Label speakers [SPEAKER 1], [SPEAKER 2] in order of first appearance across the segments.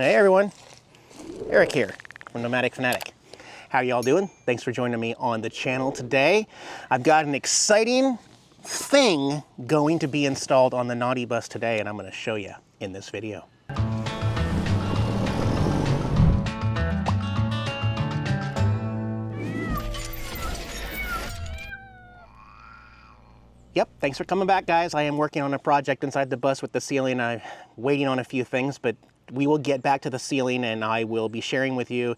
[SPEAKER 1] Hey everyone, Eric here from Nomadic Fanatic. How y'all doing? Thanks for joining me on the channel today. I've got an exciting thing going to be installed on the Naughty Bus today, and I'm going to show you in this video. Yep, thanks for coming back, guys. I am working on a project inside the bus with the ceiling. I'm waiting on a few things, but we will get back to the ceiling, and I will be sharing with you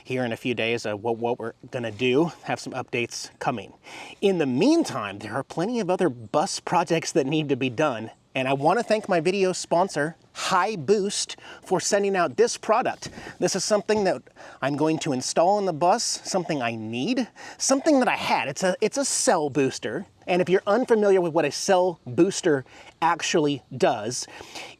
[SPEAKER 1] here in a few days what we're gonna do, have some updates coming. In the meantime, there are plenty of other bus projects that need to be done, and I wanna thank my video sponsor, HiBoost, for sending out this product. This is something that I'm going to install in the bus, something I need, something that I had. It's a cell booster. And if you're unfamiliar with what a cell booster actually does,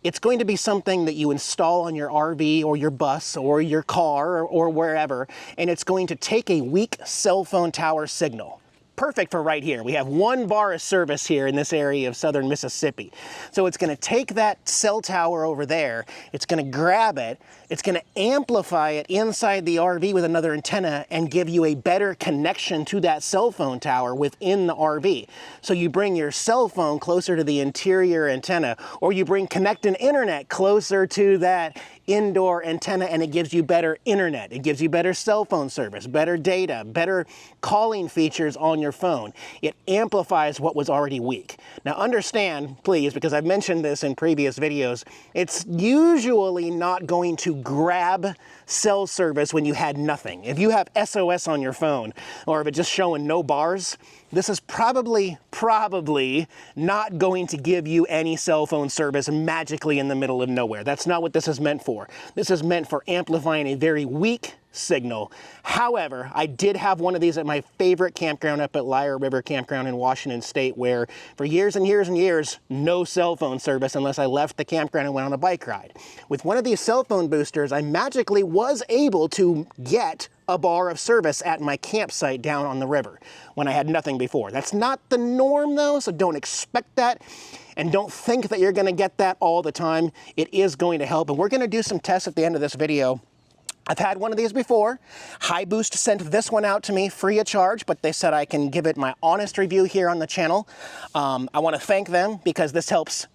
[SPEAKER 1] it's going to be something that you install on your RV or your bus or your car or wherever, and it's going to take a weak cell phone tower signal. Perfect for right here. We have 1 bar of service here in this area of southern Mississippi. So it's gonna take that cell tower over there, it's gonna grab it, it's gonna amplify it inside the RV with another antenna and give you a better connection to that cell phone tower within the RV. So you bring your cell phone closer to the interior antenna, or you bring connecting internet closer to that indoor antenna, and it gives you better internet. It gives you better cell phone service, better data, better calling features on your phone. It amplifies what was already weak. Now understand, please, because I've mentioned this in previous videos, it's usually not going to grab cell service when you had nothing. If you have SOS on your phone, or if it's just showing no bars, this is probably not going to give you any cell phone service magically in the middle of nowhere. That's not what this is meant for. This is meant for amplifying a very weak signal. However, I did have one of these at my favorite campground up at Lyre River Campground in Washington State, where for years and years and years, no cell phone service unless I left the campground and went on a bike ride. With one of these cell phone boosters, I magically was able to get a bar of service at my campsite down on the river when I had nothing before. That's not the norm though, so don't expect that. And don't think that you're gonna get that all the time. It is going to help, and we're gonna do some tests at the end of this video. I've had one of these before. HiBoost sent this one out to me free of charge, but they said I can give it my honest review here on the channel. I wanna thank them because this helps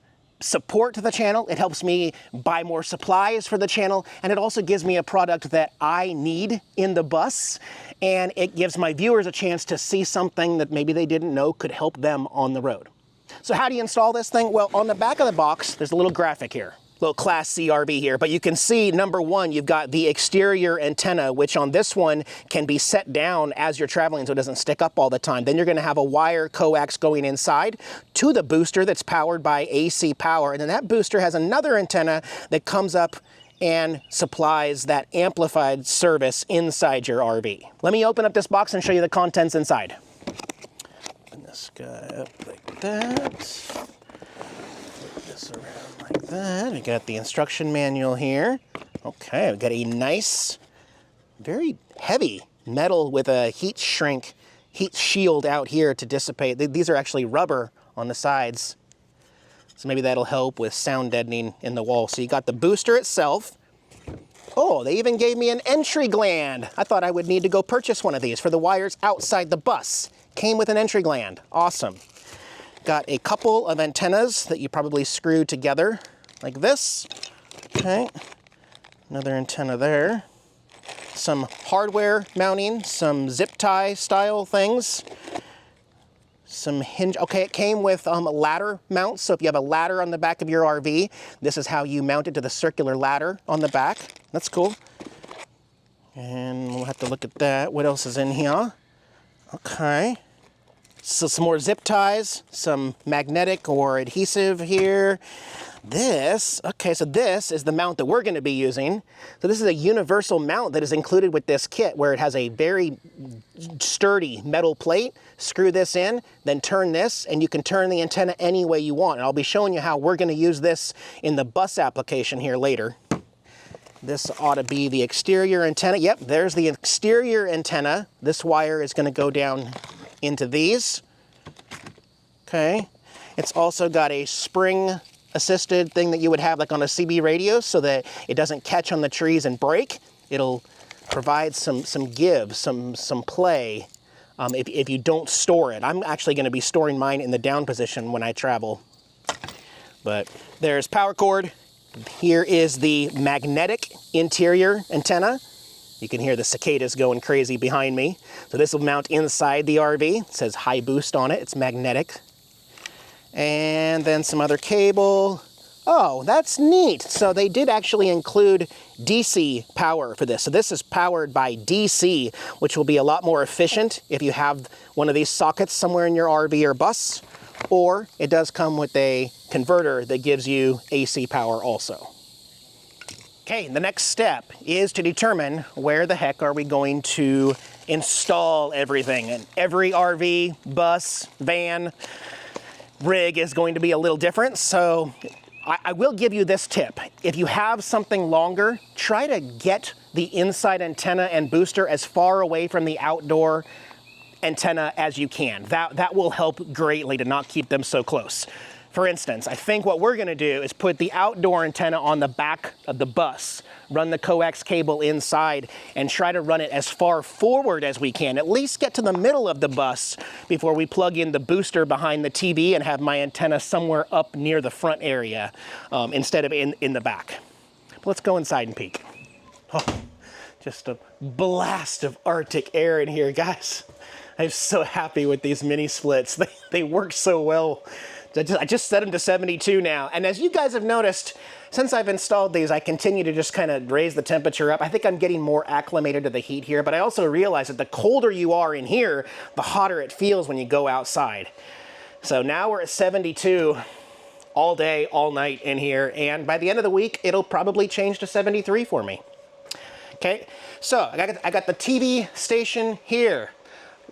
[SPEAKER 1] support the channel, it helps me buy more supplies for the channel, and it also gives me a product that I need in the bus, and it gives my viewers a chance to see something that maybe they didn't know could help them on the road. So how do you install this thing? Well, on the back of the box, there's a little graphic here. Little Class C RV here, but you can see number 1, you've got the exterior antenna, which on this one can be set down as you're traveling so it doesn't stick up all the time. Then you're gonna have a wire coax going inside to the booster that's powered by AC power, and then that booster has another antenna that comes up and supplies that amplified service inside your RV. Let me open up this box and show you the contents inside. Open this guy up like that. Flip this around like that. We got the instruction manual here. Okay, we got a nice, very heavy metal with a heat shield out here to dissipate. These are actually rubber on the sides, so maybe that'll help with sound deadening in the wall. So you got the booster itself. Oh, they even gave me an entry gland. I thought I would need to go purchase one of these for the wires outside the bus. Came with an entry gland. Awesome. Got a couple of antennas that you probably screw together like this. Okay, another antenna there. Some hardware mounting, some zip tie style things. Some hinge, okay, it came with ladder mounts, so if you have a ladder on the back of your RV, this is how you mount it to the circular ladder on the back. That's cool. And we'll have to look at that. What else is in here? Okay. So some more zip ties, some magnetic or adhesive here. This, okay, so this is the mount that we're gonna be using. So this is a universal mount that is included with this kit, where it has a very sturdy metal plate. Screw this in, then turn this, and you can turn the antenna any way you want. And I'll be showing you how we're gonna use this in the bus application here later. This ought to be the exterior antenna. Yep, there's the exterior antenna. This wire is gonna go down into these. Okay, it's also got a spring assisted thing that you would have like on a CB radio so that it doesn't catch on the trees and break. It'll provide some give, some play if you don't store it. I'm actually going to be storing mine in the down position when I travel. But there's power cord. Here is the magnetic interior antenna. You can hear the cicadas going crazy behind me. So this will mount inside the RV. It says HiBoost on it. It's magnetic. And then some other cable. Oh, that's neat. So they did actually include DC power for this. So this is powered by DC, which will be a lot more efficient if you have one of these sockets somewhere in your RV or bus. Or it does come with a converter that gives you AC power also. Okay, the next step is to determine where the heck are we going to install everything. And every RV, bus, van, rig is going to be a little different. So I will give you this tip. If you have something longer, try to get the inside antenna and booster as far away from the outdoor antenna as you can. That will help greatly to not keep them so close. For instance, I think what we're gonna do is put the outdoor antenna on the back of the bus, run the coax cable inside, and try to run it as far forward as we can. At least get to the middle of the bus before we plug in the booster behind the TV and have my antenna somewhere up near the front area instead of in the back. But let's go inside and peek. Oh, just a blast of Arctic air in here, guys. I'm so happy with these mini splits. They work so well. I just set them to 72 now. And as you guys have noticed, since I've installed these, I continue to just kind of raise the temperature up. I think I'm getting more acclimated to the heat here, but I also realize that the colder you are in here, the hotter it feels when you go outside. So now we're at 72 all day, all night in here. And by the end of the week, it'll probably change to 73 for me. Okay, so I got the TV station here.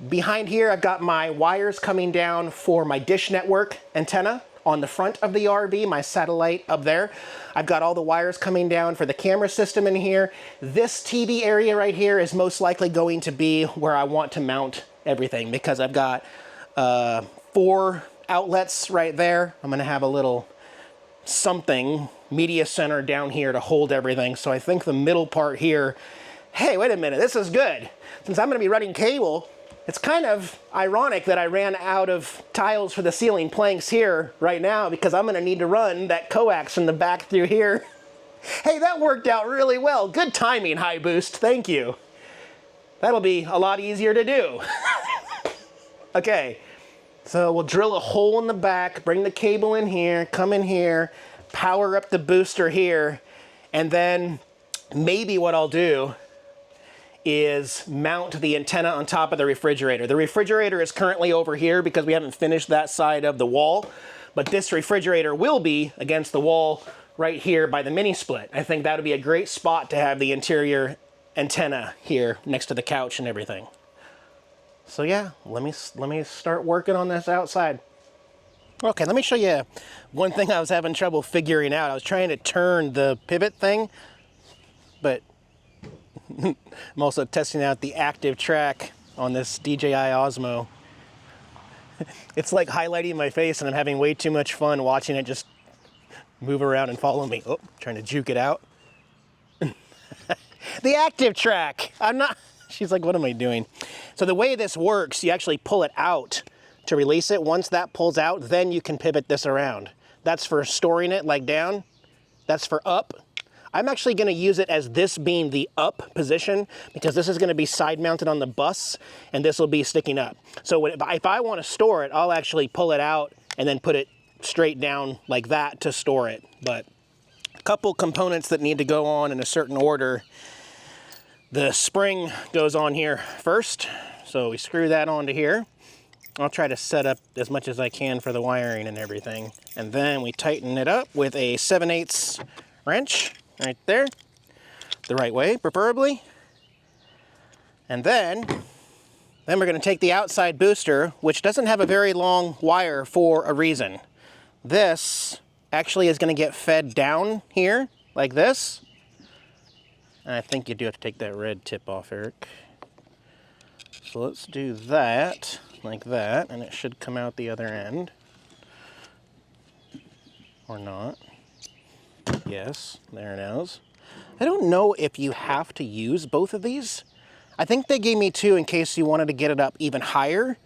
[SPEAKER 1] Behind here, I've got my wires coming down for my dish network antenna on the front of the RV, my satellite up there. I've got all the wires coming down for the camera system in here. This TV area right here is most likely going to be where I want to mount everything because I've got 4 outlets right there. I'm gonna have a little something media center down here to hold everything. So I think the middle part here, hey, wait a minute, this is good. Since I'm gonna be running cable, it's kind of ironic that I ran out of tiles for the ceiling planks here right now because I'm gonna need to run that coax from the back through here. Hey, that worked out really well. Good timing, HiBoost, thank you. That'll be a lot easier to do. Okay, so we'll drill a hole in the back, bring the cable in here, come in here, power up the booster here, and then maybe what I'll do is mount the antenna on top of the refrigerator. The refrigerator is currently over here because we haven't finished that side of the wall, but this refrigerator will be against the wall right here by the mini split. I think that would be a great spot to have the interior antenna here next to the couch and everything. So yeah, let me start working on this outside. Okay, let me show you one thing I was having trouble figuring out. I was trying to turn the pivot thing, but I'm also testing out the active track on this DJI Osmo. It's like highlighting my face and I'm having way too much fun watching it just move around and follow me. Oh, trying to juke it out. The active track. She's like, what am I doing? So the way this works, you actually pull it out to release it. Once that pulls out, then you can pivot this around. That's for storing it like down. That's for up. I'm actually going to use it as this being the up position because this is going to be side mounted on the bus and this will be sticking up. So if I want to store it, I'll actually pull it out and then put it straight down like that to store it. But a couple components that need to go on in a certain order. The spring goes on here first, so we screw that onto here. I'll try to set up as much as I can for the wiring and everything. And then we tighten it up with a 7/8 wrench. Right there, the right way, preferably. And then we're gonna take the outside booster, which doesn't have a very long wire for a reason. This actually is gonna get fed down here, like this. And I think you do have to take that red tip off, Eric. So let's do that, like that, and it should come out the other end. Or not. Yes, there it is. I don't know if you have to use both of these. I think they gave me 2 in case you wanted to get it up even higher.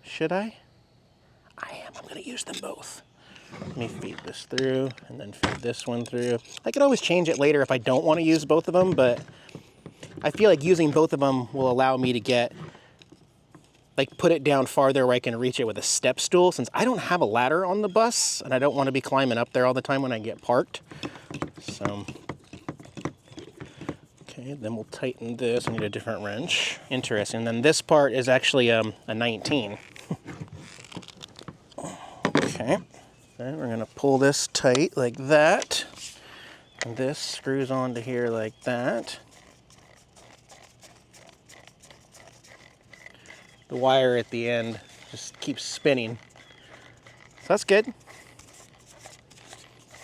[SPEAKER 1] Should I? I am. I'm going to use them both. Let me feed this through and then feed this one through. I could always change it later if I don't want to use both of them, but I feel like using both of them will allow me to get, like, put it down farther where I can reach it with a step stool, since I don't have a ladder on the bus and I don't want to be climbing up there all the time when I get parked. So, okay, then we'll tighten this. I need a different wrench. Interesting. Then this part is actually a 19. Okay. Then we're gonna pull this tight like that. And this screws onto here like that. The wire at the end just keeps spinning. So that's good.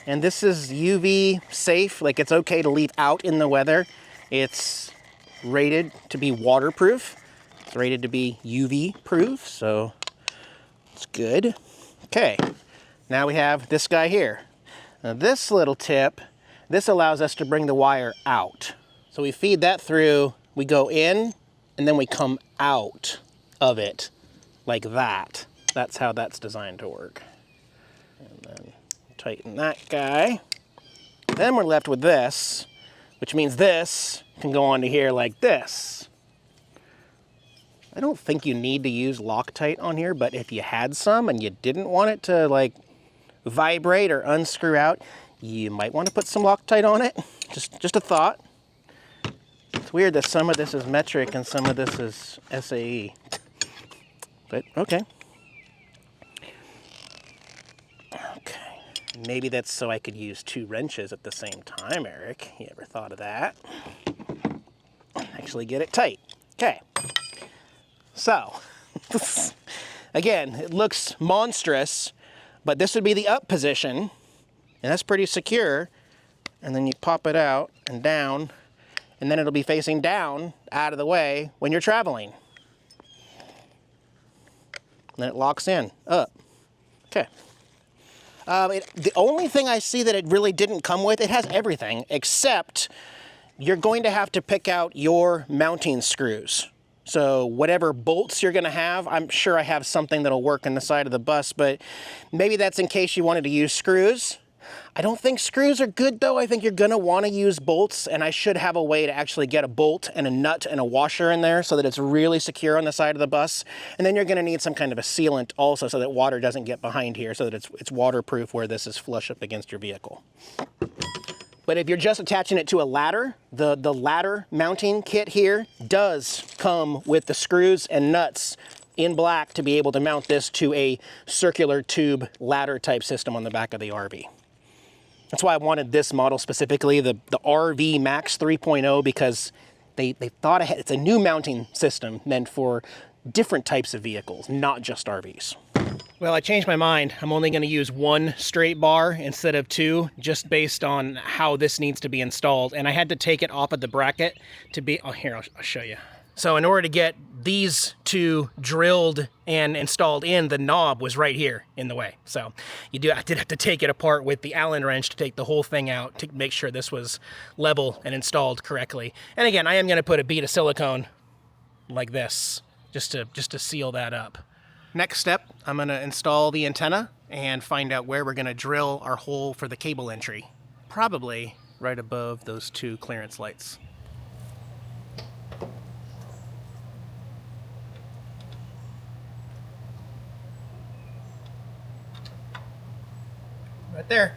[SPEAKER 1] And this is UV safe, like it's okay to leave out in the weather. It's rated to be waterproof. It's rated to be UV proof, so it's good. Okay, now we have this guy here. Now this little tip, this allows us to bring the wire out. So we feed that through, we go in, and then we come out of it like that. That's how that's designed to work. And then tighten that guy. Then we're left with this, which means this can go onto here like this. I don't think you need to use Loctite on here, but if you had some and you didn't want it to like vibrate or unscrew out, you might want to put some Loctite on it. Just a thought. It's weird that some of this is metric and some of this is SAE. But okay. Okay. Maybe that's so I could use 2 wrenches at the same time, Eric. You ever thought of that? Actually get it tight. Okay. So, again, it looks monstrous, but this would be the up position, and that's pretty secure. And then you pop it out and down, and then it'll be facing down, out of the way, when you're traveling. And then it locks in, up. Okay. The only thing I see that it really didn't come with, it has everything, except you're going to have to pick out your mounting screws. So whatever bolts you're going to have, I'm sure I have something that'll work in the side of the bus, but maybe that's in case you wanted to use screws. I don't think screws are good though. I think you're going to want to use bolts, and I should have a way to actually get a bolt and a nut and a washer in there so that it's really secure on the side of the bus. And then you're going to need some kind of a sealant also so that water doesn't get behind here, so that it's waterproof where this is flush up against your vehicle. But if you're just attaching it to a ladder, the ladder mounting kit here does come with the screws and nuts in black to be able to mount this to a circular tube ladder type system on the back of the RV. That's why I wanted this model specifically, the RV Max 3.0, because they thought ahead. It's a new mounting system meant for different types of vehicles, not just RVs. Well, I changed my mind. I'm only going to use 1 straight bar instead of 2, just based on how this needs to be installed. And I had to take it off of the bracket to be, oh, here, I'll show you. So in order to get these 2 drilled and installed in, the knob was right here in the way. So I did have to take it apart with the Allen wrench to take the whole thing out to make sure this was level and installed correctly. And again, I am going to put a bead of silicone like this just to seal that up. Next step, I'm going to install the antenna and find out where we're going to drill our hole for the cable entry. Probably right above those 2 clearance lights. Right there.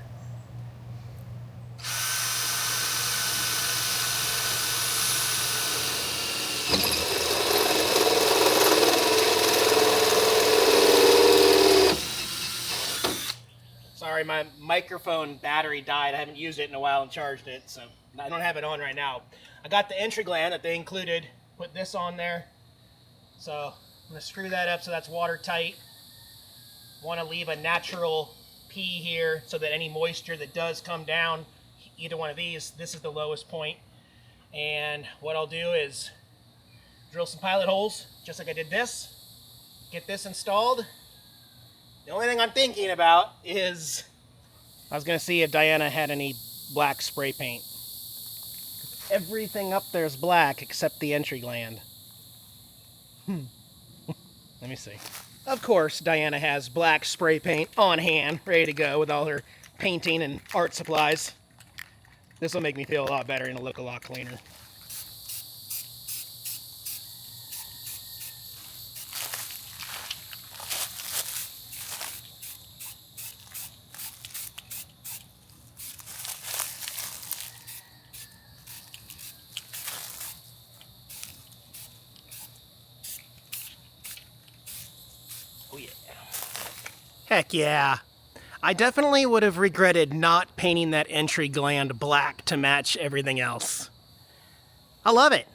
[SPEAKER 1] Sorry, my microphone battery died. I haven't used it in a while and charged it, so I don't have it on right now. I got the entry gland that they included, put this on there. So I'm going to screw that up so that's watertight. Want to leave a natural P here so that any moisture that does come down, either one of these, this is the lowest point. And what I'll do is drill some pilot holes, just like I did this, get this installed, The only thing I'm thinking about is I was going to see if Diana had any black spray paint. Everything up there is black except the entry gland. Let me see. Of course, Diana has black spray paint on hand, ready to go with all her painting and art supplies. This will make me feel a lot better and it'll look a lot cleaner. Oh yeah. Heck yeah. I definitely would have regretted not painting that entry gland black to match everything else. I love it.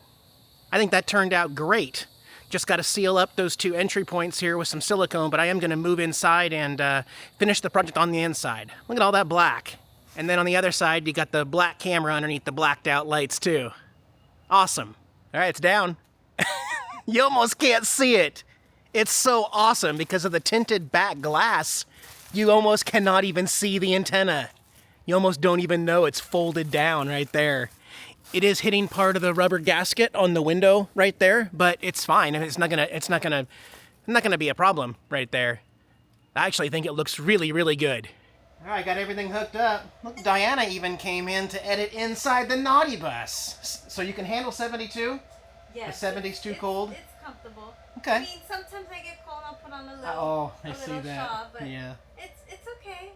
[SPEAKER 1] I think that turned out great. Just got to seal up those two entry points here with some silicone, but I am going to move inside and finish the project on the inside. Look at all that black. And then on the other side, you got the black camera underneath the blacked out lights too. Awesome. All right, it's down. You almost can't see it. It's so awesome because of the tinted back glass. You almost cannot even see the antenna. You almost don't even know it's folded down right there. It is hitting part of the rubber gasket on the window right there, but it's fine. It's not gonna be a problem right there. I actually think it looks really, really good. All right, got everything hooked up. Look, Diana even came in to edit inside the naughty bus. So you can handle 72?
[SPEAKER 2] Yes.
[SPEAKER 1] The 70's too cold?
[SPEAKER 2] It's comfortable.
[SPEAKER 1] Okay.
[SPEAKER 2] I mean, sometimes I get cold, I'll put on a little,
[SPEAKER 1] I see that.
[SPEAKER 2] shawl, but
[SPEAKER 1] yeah.
[SPEAKER 2] it's okay.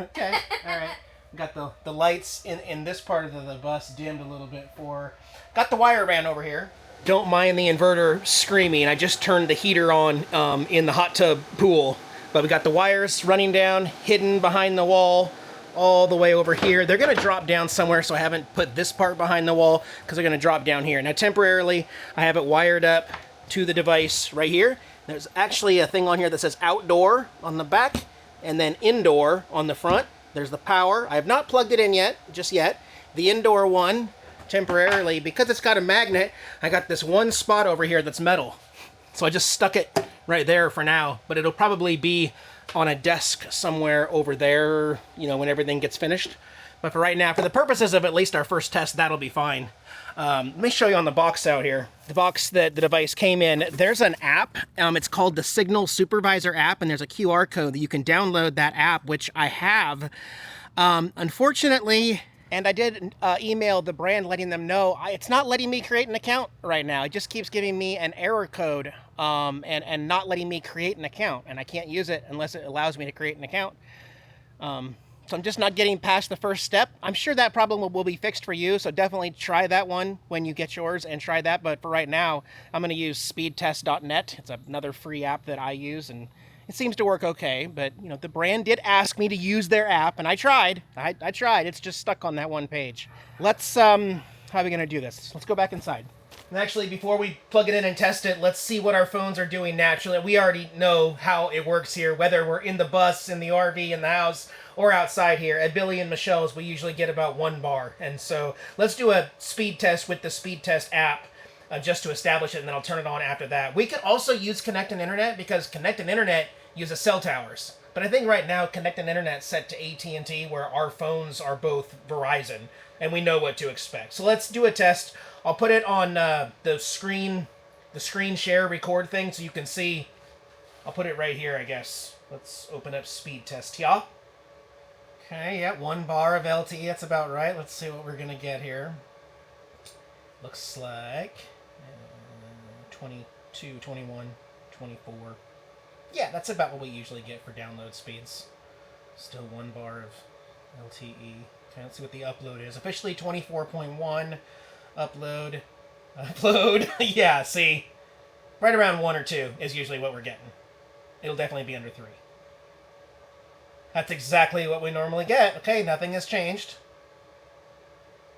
[SPEAKER 1] Okay, all right. Got the lights in this part of the bus dimmed a little bit for... Got the wire ran over here. Don't mind the inverter screaming. I just turned the heater on in the hot tub pool. But we got the wires running down, hidden behind the wall, all the way over here. They're going to drop down somewhere, so I haven't put this part behind the wall because they're going to drop down here. Now, temporarily, I have it wired up to the device right here. There's actually a thing on here that says outdoor on the back and then indoor on the front. There's the power. I have not plugged it in yet, just yet. The indoor one, temporarily, because it's got a magnet, I got this one spot over here that's metal. So I just stuck it right there for now, but it'll probably be on a desk somewhere over there, you know, when everything gets finished. But for right now, for the purposes of at least our first test, that'll be fine. Let me show you on the box out here. The box that the device came in, there's an app. It's called the Signal Supervisor app, and there's a QR code that you can download that app, which I have. Unfortunately, and I did email the brand letting them know, it's not letting me create an account right now. It just keeps giving me an error code and not letting me create an account. And I can't use it unless it allows me to create an account. So I'm just not getting past the first step. I'm sure that problem will be fixed for you, so definitely try that one when you get yours and try that. But for right now, I'm going to use speedtest.net. It's another free app that I use, and it seems to work okay. But, you know, the brand did ask me to use their app, and I tried. I tried. It's just stuck on that one page. Let's, how are we going to do this? Let's go back inside. And actually, before we plug it in and test it, let's see what our phones are doing naturally. We already know how it works here, whether we're in the bus, in the RV, in the house, or outside here. At Billy and Michelle's, we usually get about 1 bar. And so let's do a speed test with the speed test app just to establish it, and then I'll turn it on after that. We could also use Connect and Internet because Connect and Internet uses cell towers. But I think right now Connect and Internet's set to AT&T, where our phones are both Verizon, and we know what to expect. So let's do a test. I'll put it on the screen share record thing so you can see. I'll put it right here, I guess. Let's open up speed test, yeah? Okay, yeah, 1 bar of LTE, that's about right. Let's see what we're gonna get here. Looks like 22, 21, 24. Yeah, that's about what we usually get for download speeds. Still 1 bar of LTE. Okay, let's see what the upload is. Officially 24.1. Upload. Yeah, see? Right around 1 or 2 is usually what we're getting. It'll definitely be under 3. That's exactly what we normally get. Okay, nothing has changed.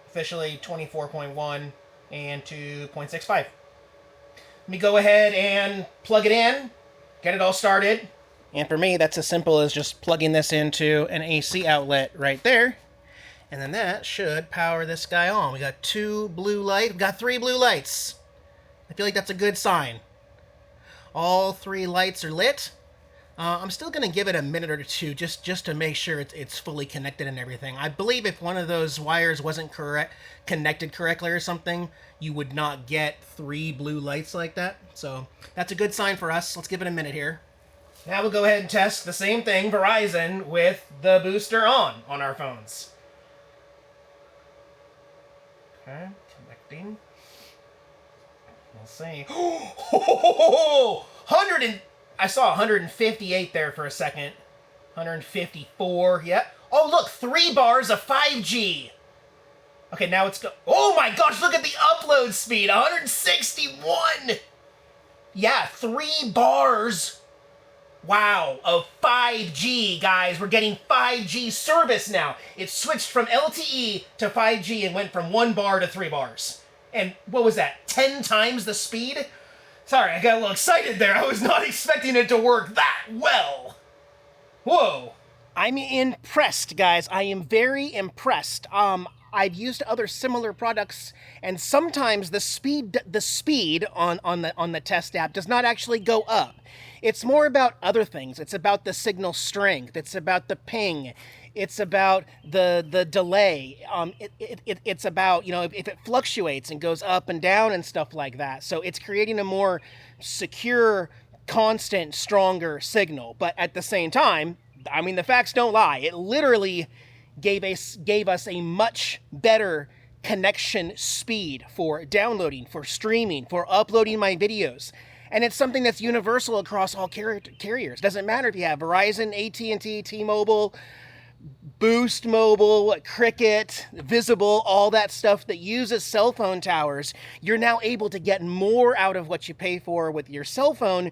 [SPEAKER 1] Officially 24.1 and 2.65. Let me go ahead and plug it in, get it all started. And for me, that's as simple as just plugging this into an AC outlet right there. And then that should power this guy on. We got 2 blue lights. We got 3 blue lights. I feel like that's a good sign. All 3 lights are lit. I'm still going to give it a minute or two just to make sure it's fully connected and everything. I believe if one of those wires wasn't connected correctly or something, you would not get 3 blue lights like that. So that's a good sign for us. Let's give it a minute here. Now we'll go ahead and test the same thing, Verizon, with the booster on our phones. Okay, connecting. We'll see. I saw 158 there for a second. 154, yep. Oh, look, 3 bars of 5G. Okay, now it's oh my gosh, look at the upload speed, 161. Yeah, 3 bars. Wow, of 5G, guys. We're getting 5G service now. It switched from LTE to 5G and went from 1 bar to 3 bars. And what was that, 10 times the speed? Sorry, I got a little excited there. I was not expecting it to work that well. Whoa. I'm impressed, guys. I am very impressed. I've used other similar products, and sometimes the speed on the test app does not actually go up. It's more about other things. It's about the signal strength. It's about the ping. It's about the delay. It's about, you know, if it fluctuates and goes up and down and stuff like that. So it's creating a more secure, constant, stronger signal. But at the same time, I mean, the facts don't lie. It literally gave us a much better connection speed for downloading, for streaming, for uploading my videos. And it's something that's universal across all carriers. Doesn't matter if you have Verizon, AT&T, T-Mobile, Boost Mobile, Cricket, Visible, all that stuff that uses cell phone towers. You're now able to get more out of what you pay for with your cell phone,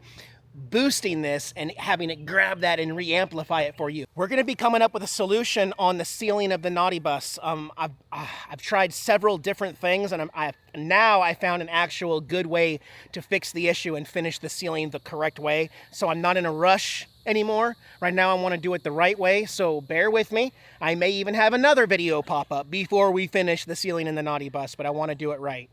[SPEAKER 1] boosting this and having it grab that and re-amplify it for you. We're going to be coming up with a solution on the ceiling of the Naughty Bus. I've tried several different things, and now I found an actual good way to fix the issue and finish the ceiling the correct way. So I'm not in a rush anymore. Right now I want to do it the right way, so bear with me. I may even have another video pop up before we finish the ceiling in the Naughty Bus, but I want to do it right.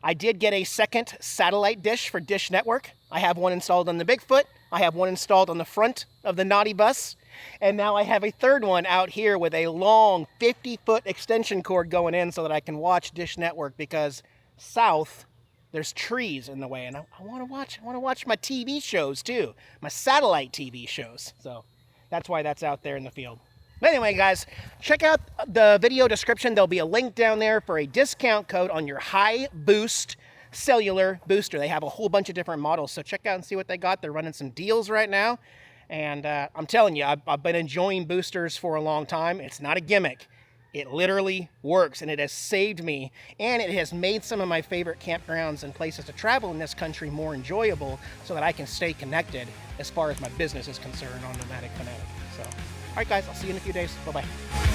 [SPEAKER 1] I did get a second satellite dish for Dish Network. I have one installed on the Bigfoot. I have one installed on the front of the Naughty Bus. And now I have a third one out here with a long 50-foot extension cord going in so that I can watch Dish Network, because south, there's trees in the way. And I want to watch my TV shows too, my satellite TV shows. So that's why that's out there in the field. But anyway, guys, check out the video description. There'll be a link down there for a discount code on your HiBoost cellular booster. They have a whole bunch of different models, so check out and see what they got. They're running some deals right now. And I'm telling you, I've been enjoying boosters for a long time. It's not a gimmick. It literally works, and it has saved me, and it has made some of my favorite campgrounds and places to travel in this country more enjoyable so that I can stay connected as far as my business is concerned on Nomadic Fanatic. So, all right, guys, I'll see you in a few days. Bye-bye.